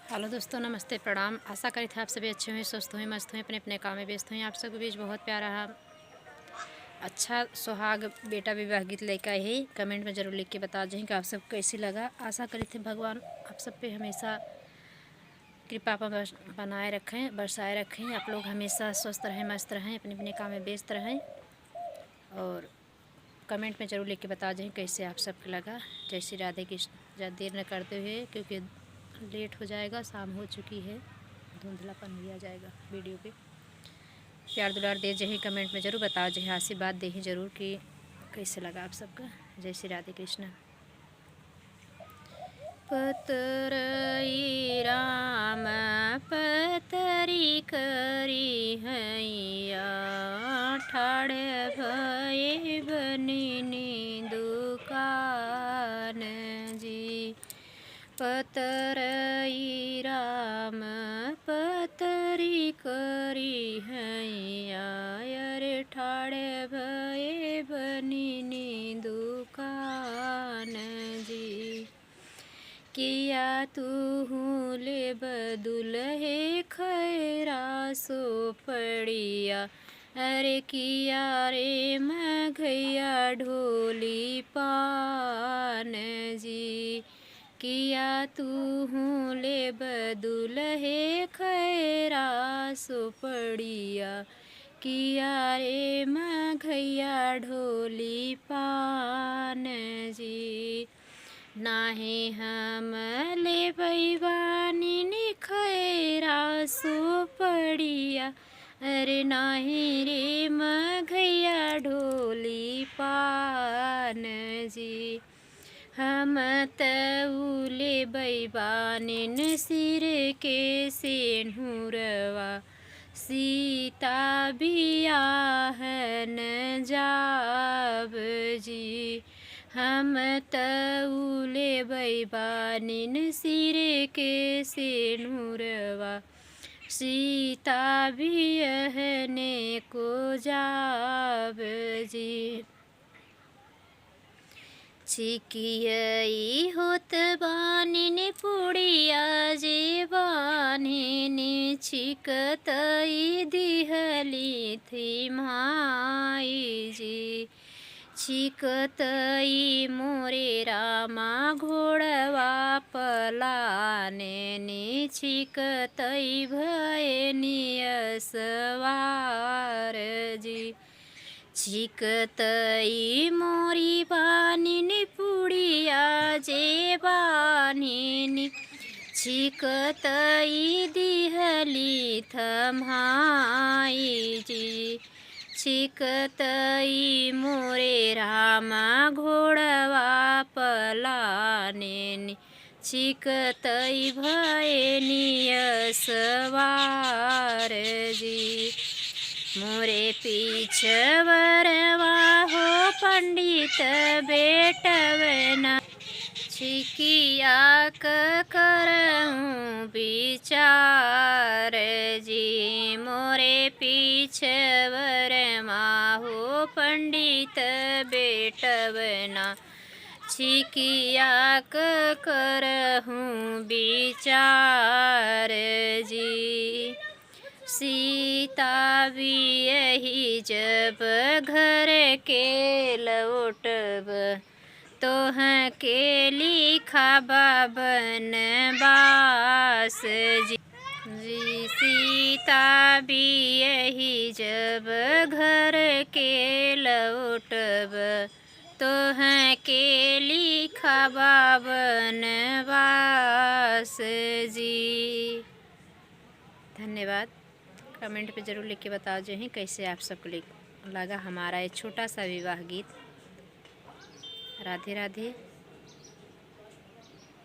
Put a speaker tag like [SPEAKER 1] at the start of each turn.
[SPEAKER 1] Hello दोस्तों, नमस्ते, प्रणाम। आशा करी थे आप सभी अच्छे हुए, स्वस्थ हुए, मस्त हुए, अपने अपने काम में व्यस्त हुए। आप सबके बीच बहुत प्यारा अच्छा सुहाग बेटा विवाह गीत लेकर आए ही। कमेंट में ज़रूर लिख के बता दें कि आप सब कैसी लगा। आशा करी थे भगवान आप सब पे हमेशा कृपा बनाए रखें, बरसाए रखें। आप लोग हमेशा स्वस्थ रहें, मस्त रहें, अपने अपने काम में व्यस्त रहें। और कमेंट में ज़रूर लिख के बता दें कैसे आप सबको लगा। जय श्री राधे कृष्ण। ज़्यादा देर न करते हुए, क्योंकि लेट हो जाएगा, शाम हो चुकी है, धुंधलापन भी आ जाएगा वीडियो पे। प्यार दुलार दे जही, कमेंट में ज़रूर बताओ जही, आशीर्वाद दे ही ज़रूर कि कैसे लगा आप सबका। जय श्री राधे कृष्ण। पतरई राम पतरी करी हैया, ठाड़ भये बनिनी दुकान जी। पतरई राम पतरी करी हैया, अरे ठाड़ भये बनिनी दुकान जी। किया तू ले बदुल है खैरा सो पड़िया, अरे किया रे मघैया ढोली पान जी। किया तू ले बदुल है खैरा सो पड़िया, किया रे मघैया ढोली पान जी। नाहे हम ले बैबानी ने खैरा सो पड़िया, अरे नाहे रे मघैया ढोली पान जी। हम तउले बैबानिन सिर के सेनुरवा, सीता बियाहन जाब जी। हम तउले बैबानिन सिर के सेनुरवा, सीता बियहने को जाब जी। छिकियई होत बानिन पुड़िया जे बानिन, छिकतई दिहली थी माई जी। छिकतई मोरे रामा घोड़वा पलाने ने, छिकतई भयनिय सवार जी। छिकतई मोरी बानिन पुड़िया जे बानिन, छिकतई दिहली थमाई जी। छिकतई मोरे रामा घोड़वा पलाने, छिकतई भयनिय सवार जी। मोरे पीछवरवा हो पंडित बेटवना, छिकिया करऊँ विचार जी। मोरे पीछवरमा हो पंडित बेटवना, छिकिया करऊँ विचार जी। सीता बियही जब घर के लौटब, तोह के लिखा बाबन बास जी। सीता बियही जब घर के लौटब, तोह के लिखा बाबन बास जी। धन्यवाद। कमेंट पे ज़रूर लिख के बताओ जो कैसे आप सबको लगा हमारा ये छोटा सा विवाह गीत। राधे राधे।